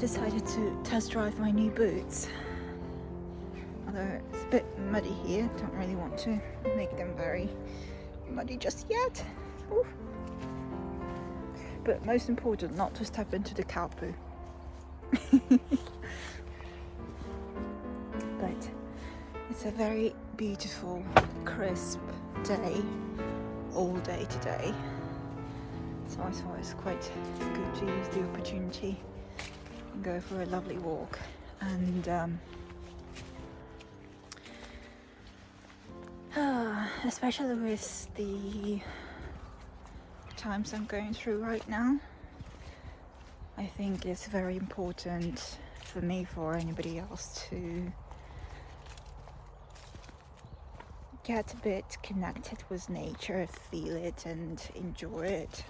decided to test drive my new boots. Although it's a bit muddy here, don't really want to make them very muddy just yet. Ooh. But most important, not to step into the cow poo. But it's a very beautiful, crisp day, all day today. So I thought it's quite good to use the opportunity and go for a lovely walk. And especially with the times I'm going through right now, I think it's very important for me, for anybody else, to get a bit connected with nature, feel it and enjoy it.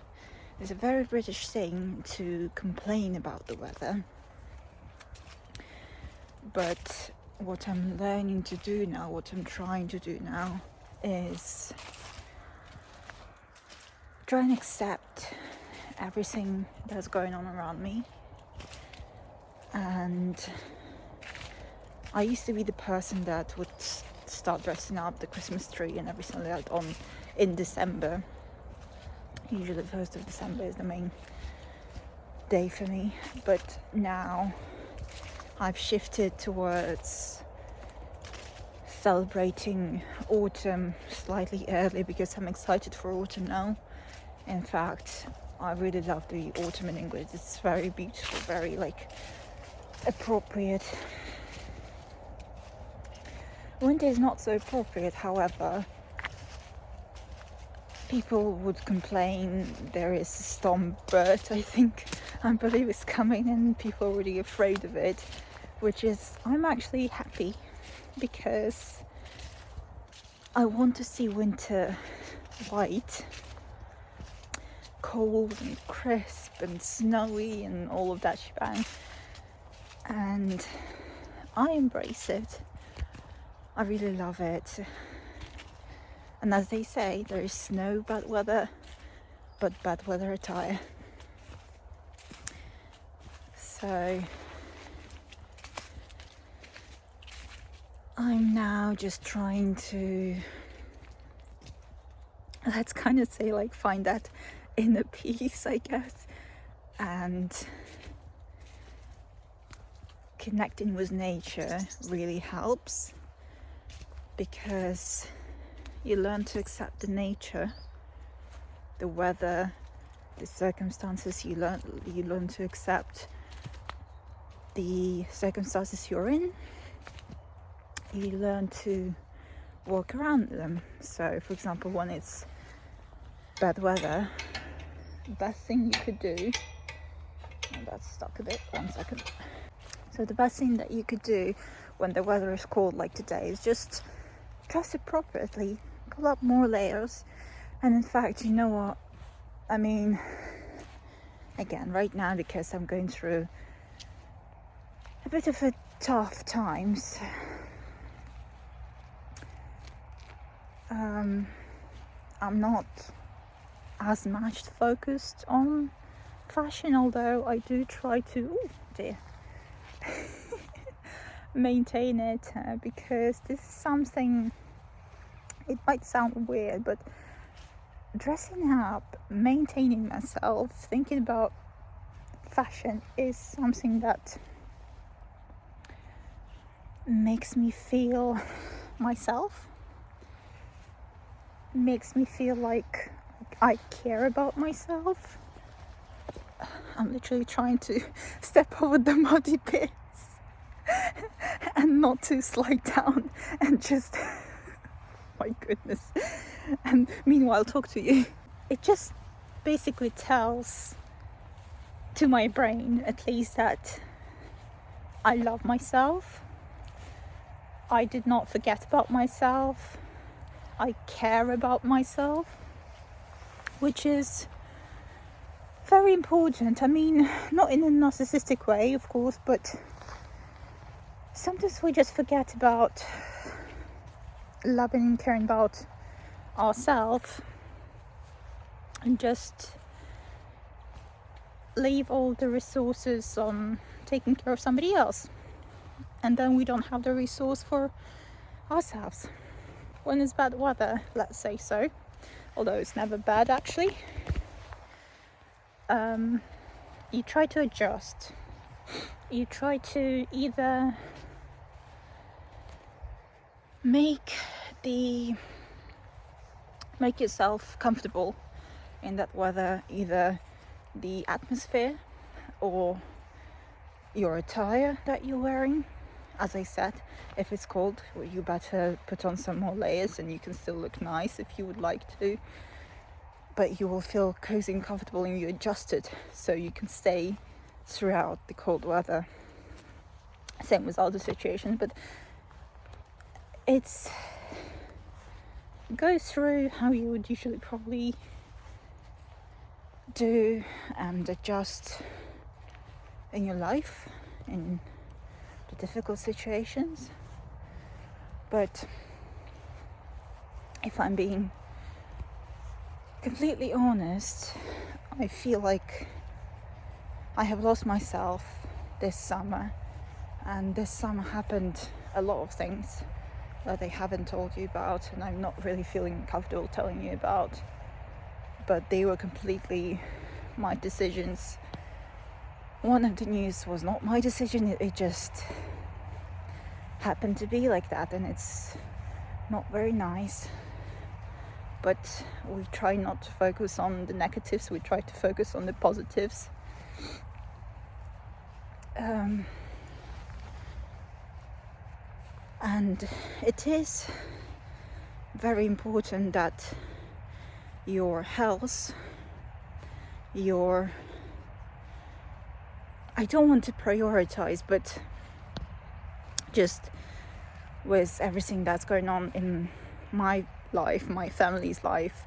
It's a very British thing to complain about the weather, but what I'm learning to do now, what I'm trying to do now, is try and accept everything that's going on around me. And I used to be the person that would start dressing up the Christmas tree and everything like that in December. Usually the 1st of December is the main day for me, but now I've shifted towards celebrating autumn slightly early because I'm excited for autumn now. In fact, I really love the autumn in England. It's very beautiful, very appropriate. Winter is not so appropriate, however. People would complain there is a storm bird, I believe it's coming, and people are really afraid of it, which is, I'm actually happy because I want to see winter white, cold and crisp and snowy and all of that shebang, and I embrace it. I really love it. And as they say, there is no bad weather, but bad weather attire. So I'm now just trying to, let's kind of say, find that inner peace, I guess, and connecting with nature really helps, because you learn to accept the nature, the weather, the circumstances. You learn to accept the circumstances you're in. You learn to walk around them. So, for example, when it's bad weather, the best thing you could do, and that's stuck a bit, 1 second. So the best thing that you could do when the weather is cold like today is just dress appropriately, pull up more layers. And in fact, you know what, I mean, again, right now, because I'm going through a bit of a tough times, I'm not as much focused on fashion, although I do try to maintain it, because this is something, it might sound weird, but dressing up, maintaining myself, thinking about fashion is something that makes me feel myself, makes me feel like I care about myself. I'm literally trying to step over the muddy bits and not to slide down and just my goodness, and meanwhile talk to you. It just basically tells to my brain, at least, that I love myself. I did not forget about myself. I care about myself, which is very important. I mean, not in a narcissistic way, of course, but sometimes we just forget about loving and caring about ourselves and just leave all the resources on taking care of somebody else, and then we don't have the resource for ourselves. When it's bad weather, let's say so, although it's never bad actually, you try to adjust. You try to either make yourself comfortable in that weather, either the atmosphere or your attire that you're wearing. As I said, if it's cold, well, you better put on some more layers, and you can still look nice if you would like to, but you will feel cozy and comfortable, and you adjust it so you can stay throughout the cold weather. Same with other situations, but it's go through how you would usually probably do and adjust in your life in the difficult situations. But if I'm being completely honest, I feel like I have lost myself this summer, and this summer happened a lot of things that they haven't told you about, and I'm not really feeling comfortable telling you about, but they were completely my decisions. One of the news was not my decision, it just happened to be like that, and it's not very nice. But we try not to focus on the negatives, we try to focus on the positives. And it is very important that your health, I don't want to prioritize, but just with everything that's going on in my life, my family's life,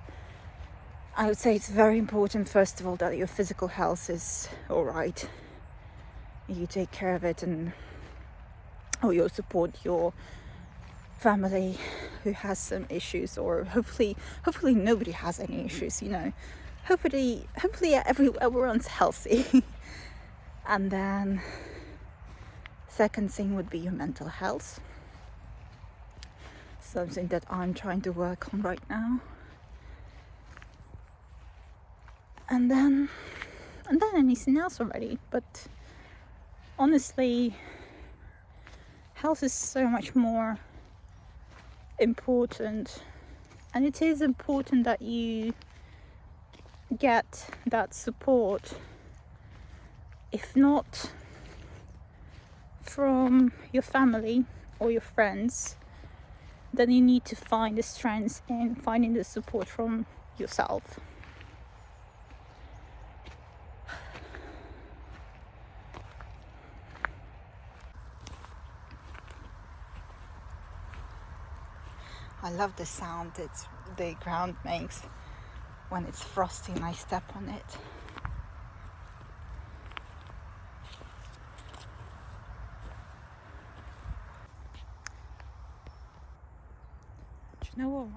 I would say it's very important, first of all, that your physical health is all right. You take care of it, or you support your family who has some issues, or hopefully nobody has any issues, hopefully everyone's healthy. And then second thing would be your mental health, something that I'm trying to work on right now. And then anything else already. But honestly, health is so much more important, and it is important that you get that support, if not from your family or your friends, then you need to find the strength in finding the support from yourself. I love the sound the ground makes when it's frosty and I step on it. Do you know what?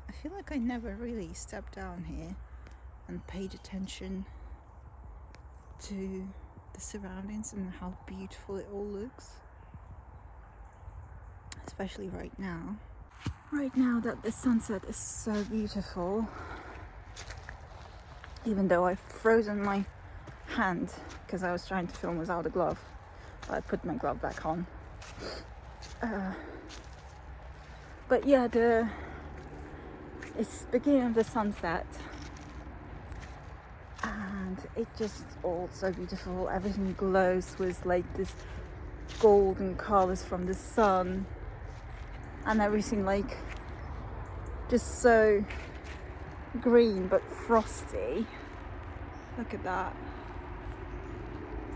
I feel like I never really stepped down here and paid attention to the surroundings and how beautiful it all looks. Especially right now. Right now that the sunset is so beautiful, even though I've frozen my hand because I was trying to film without a glove. I put my glove back on. But yeah, it's beginning of the sunset, and it just all so beautiful. Everything glows with like this golden colors from the sun, and everything like just so green but frosty. Look at that,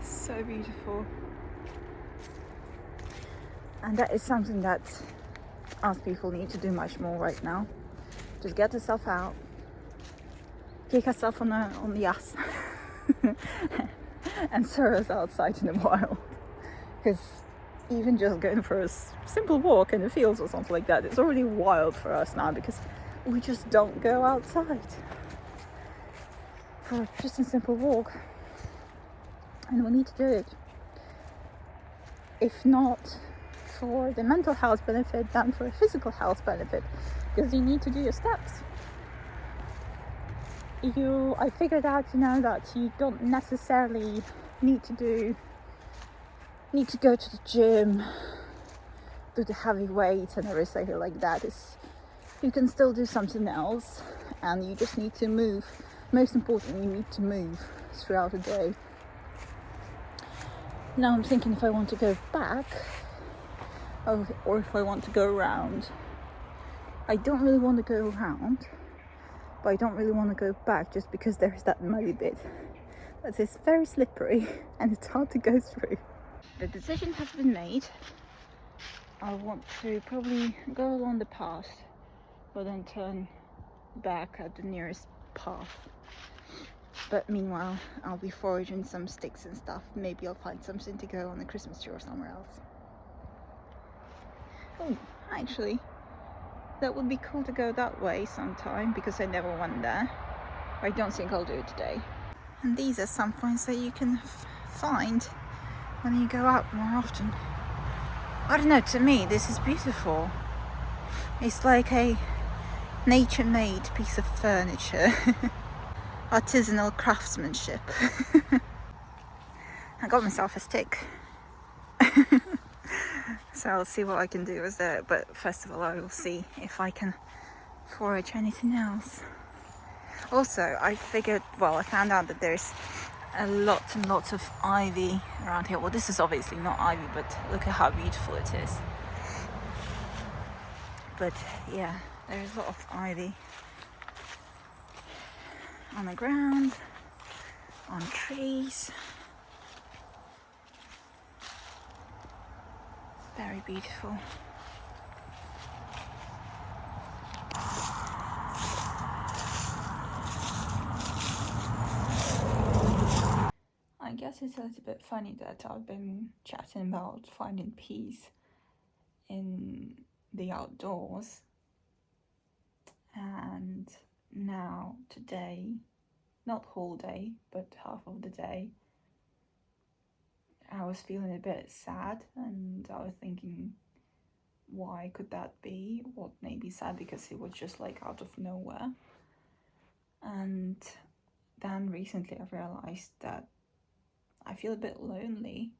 so beautiful. And that is something that us people need to do much more right now. Just get yourself out, kick yourself on the ass and throw us outside in the wild. Because even just going for a simple walk in the fields or something like that, it's already wild for us now, because we just don't go outside for just a simple walk. and we need to do it. If not for the mental health benefit, then for a physical health benefit, because you need to do your steps. I figured out, that you don't necessarily need to go to the gym, do the heavy weights and everything like that. You can still do something else, and you just need to move. Most importantly, you need to move throughout the day. Now I'm thinking if I want to go back, or if I want to go around. I don't really want to go around, but I don't really want to go back just because there's that muddy bit that is very slippery and it's hard to go through. The decision has been made. I want to probably go along the path, but then turn back at the nearest path. But meanwhile, I'll be foraging some sticks and stuff. Maybe I'll find something to go on the Christmas tree or somewhere else. Oh, actually, that would be cool to go that way sometime, because I never went there. I don't think I'll do it today. And these are some points that you can find when you go out more often. I don't know, to me this is beautiful. It's like a nature-made piece of furniture. Artisanal craftsmanship. I got myself a stick. So I'll see what I can do with it, but first of all I will see if I can forage anything else. Also, I found out that there's a lot and lots of ivy around here. Well, this is obviously not ivy, but look at how beautiful it is. But yeah, there's a lot of ivy on the ground, on trees. Very beautiful. I guess it's a little bit funny that I've been chatting about finding peace in the outdoors, and now today, not whole day, but half of the day, I was feeling a bit sad, and I was thinking, why could that be? What made me sad? Because it was just like out of nowhere. And then recently I realized that I feel a bit lonely,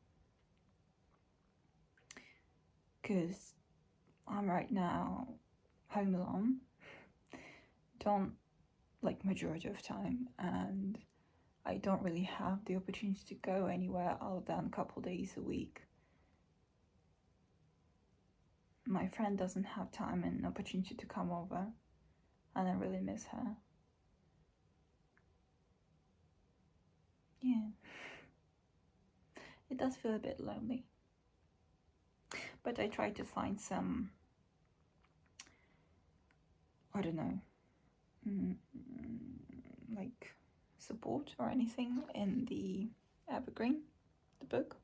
because I'm right now home alone, don't like majority of time, and I don't really have the opportunity to go anywhere other than a couple days a week. My friend doesn't have time and opportunity to come over, and I really miss her. Yeah, it does feel a bit lonely, but I try to find some, I don't know, like support or anything in the Evergreen, the book,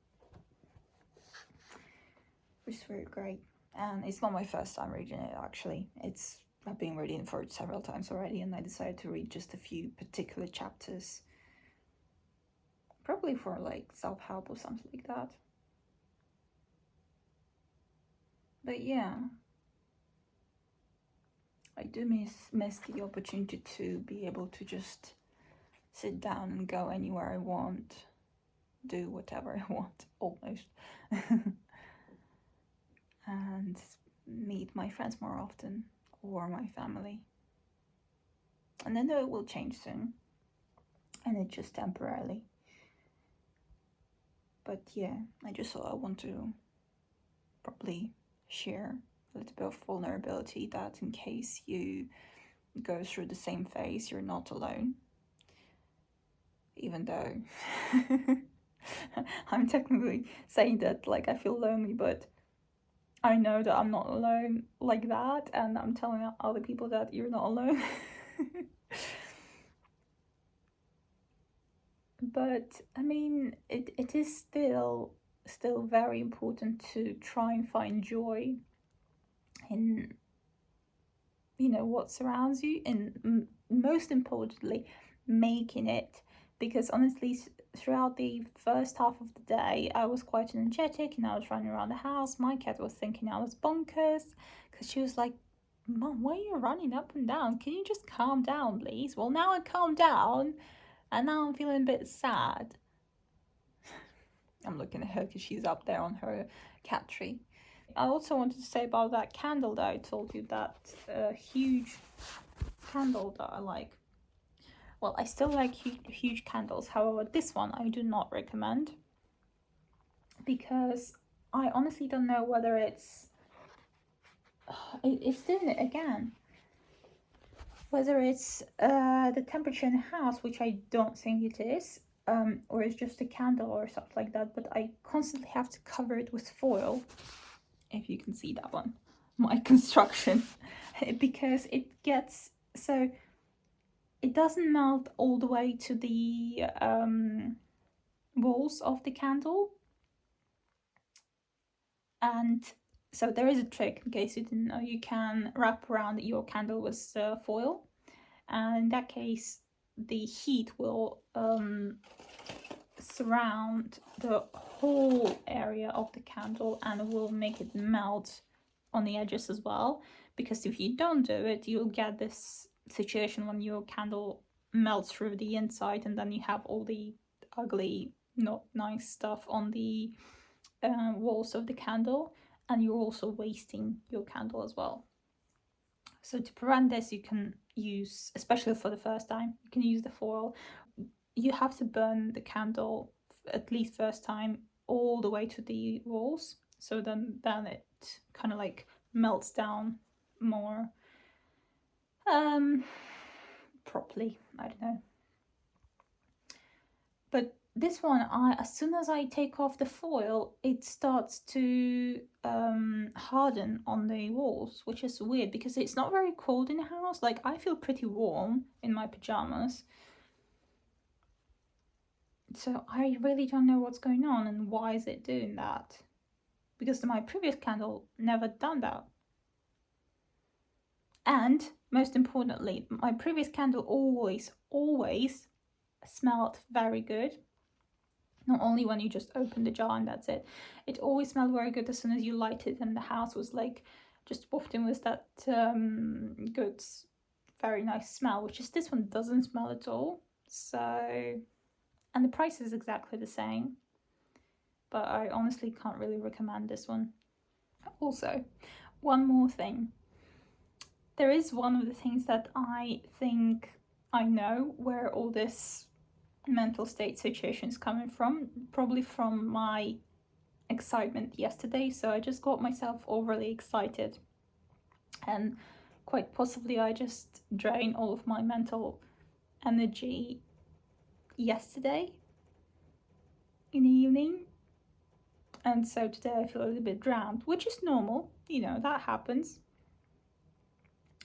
which is very great. And it's not my first time reading it, actually. I've been reading it for several times already, and I decided to read just a few particular chapters, probably for like self-help or something like that. But yeah, I do miss the opportunity to be able to just sit down and go anywhere I want, do whatever I want, almost. And meet my friends more often, or my family. And I know it will change soon, and it's just temporarily. But yeah, I just thought I want to probably share a little bit of vulnerability, that in case you go through the same phase, you're not alone. Even though I'm technically saying that like I feel lonely, but I know that I'm not alone like that, and I'm telling other people that you're not alone. But I mean, it is still very important to try and find joy in, what surrounds you, and most importantly, making it. Because honestly, throughout the first half of the day, I was quite energetic and I was running around the house. My cat was thinking I was bonkers because she was like, Mom, why are you running up and down? Can you just calm down, please? Well, now I calmed down and now I'm feeling a bit sad. I'm looking at her because she's up there on her cat tree. I also wanted to say about that candle that I told you, that huge candle that I like. Well, I still like huge candles. However, this one I do not recommend because I honestly don't know whether it's doing it again. Whether it's the temperature in the house, which I don't think it is, or it's just a candle or something like that, but I constantly have to cover it with foil, if you can see that one, my construction, because it gets, so it doesn't melt all the way to the walls of the candle. And so there is a trick, in case you didn't know. You can wrap around your candle with foil, and in that case the heat will surround the whole area of the candle and will make it melt on the edges as well. Because if you don't do it, you'll get this situation when your candle melts through the inside and then you have all the ugly, not nice stuff on the walls of the candle, and you're also wasting your candle as well. So to prevent this, you can use, especially for the first time, you can use the foil. You have to burn the candle at least first time all the way to the walls, so then it kind of like melts down more properly. I don't know. But this one, as soon as I take off the foil, it starts to harden on the walls, which is weird because it's not very cold in the house. Like, I feel pretty warm in my pajamas. So I really don't know what's going on and why is it doing that. Because my previous candle never done that. And most importantly, my previous candle always smelled very good. Not only when you just open the jar and that's it. It always smelled very good as soon as you light it, and the house was like just wafting with that good, very nice smell, which is this one doesn't smell at all. So, and the price is exactly the same, but I honestly can't really recommend this one. Also, one more thing. There is one of the things that I think I know where all this mental state situation is coming from, probably from my excitement yesterday. So I just got myself overly excited, and quite possibly I just drained all of my mental energy yesterday in the evening, and so today I feel a little bit drowned, which is normal, you know, that happens.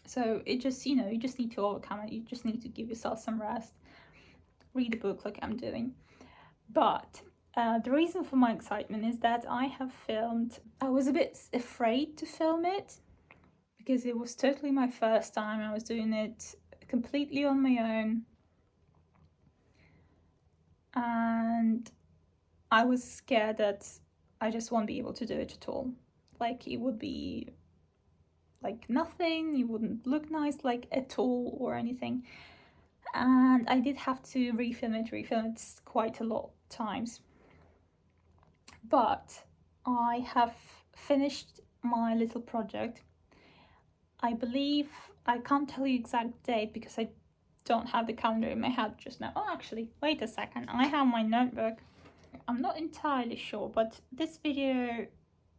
So it just, you know, you just need to overcome it. You just need to give yourself some rest, read a book like I'm doing. But the reason for my excitement is that I have filmed. I was a bit afraid to film it because it was totally my first time. I was doing it completely on my own, and I was scared that I just won't be able to do it at all. Like, it would be like nothing, it wouldn't look nice like at all or anything. And I did have to refilm it quite a lot of times. But I have finished my little project. I believe, I can't tell you exact date because I don't have the calendar in my head just now. Oh, actually, wait a second, I have my notebook. I'm not entirely sure, but this video,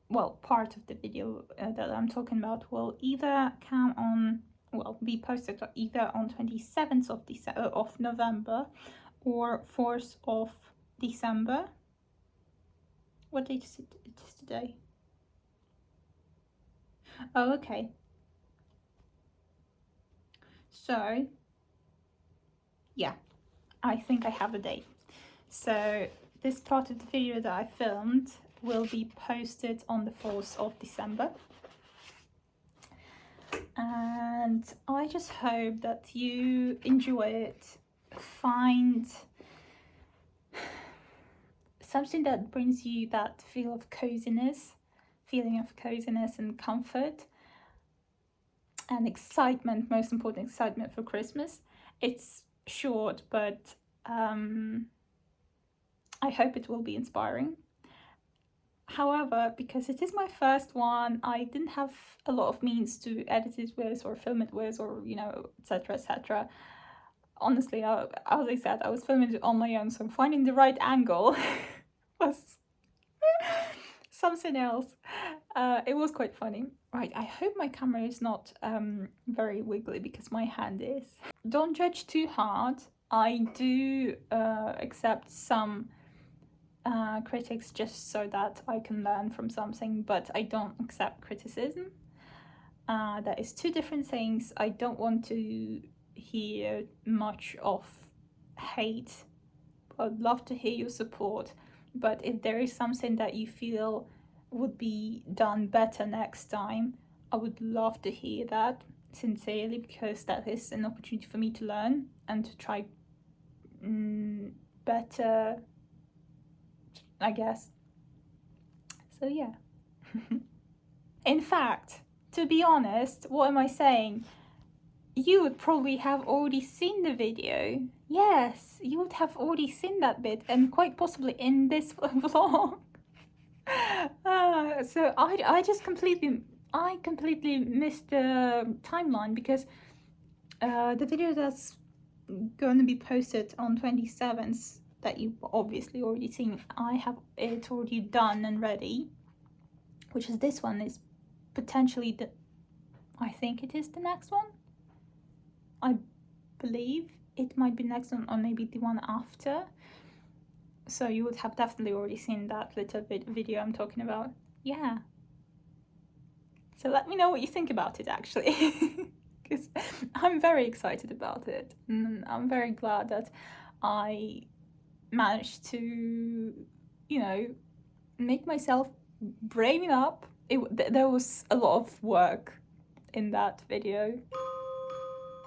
well, part of the video that I'm talking about will either come on, well, be posted either on 27th of November or 4th of December. What date is it? It is today. Oh, okay. So, yeah, I think I have a date. So this part of the video that I filmed will be posted on the 4th of December. And I just hope that you enjoy it, find something that brings you that feeling of coziness and comfort and excitement, most important, excitement for Christmas. It's short, but I hope it will be inspiring. However, because it is my first one, I didn't have a lot of means to edit it with or film it with, or, you know, etc, etc. Honestly, as I said, I was filming it on my own, so finding the right angle was something else. It was quite funny. Right, I hope my camera is not very wiggly, because my hand is. Don't judge too hard. I do accept some critics just so that I can learn from something, but I don't accept criticism. That is two different things. I don't want to hear much of hate. I'd love to hear your support, but if there is something that you feel would be done better next time, I would love to hear that sincerely, because that is an opportunity for me to learn and to try better, I guess. So yeah. In fact, to be honest, what am I saying? You would probably have already seen the video. Yes, you would have already seen that bit, and quite possibly in this vlog. So I just completely missed the timeline, because the video that's going to be posted on 27th, that you've obviously already seen, I have it already done and ready, which is this one, is potentially I think it is the next one. I believe it might be next one, or maybe the one after. So you would have definitely already seen that little video I'm talking about. Yeah. So let me know what you think about it, actually. Because I'm very excited about it. And I'm very glad that I managed to, you know, make myself brave enough. There was a lot of work in that video,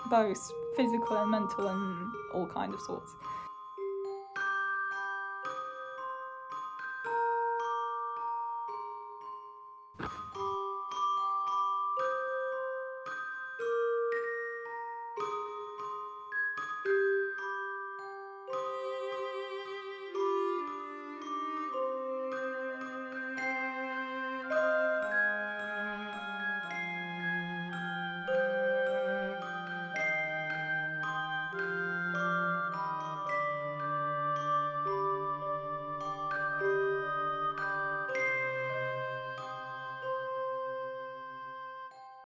both physical and mental and all kinds of sorts.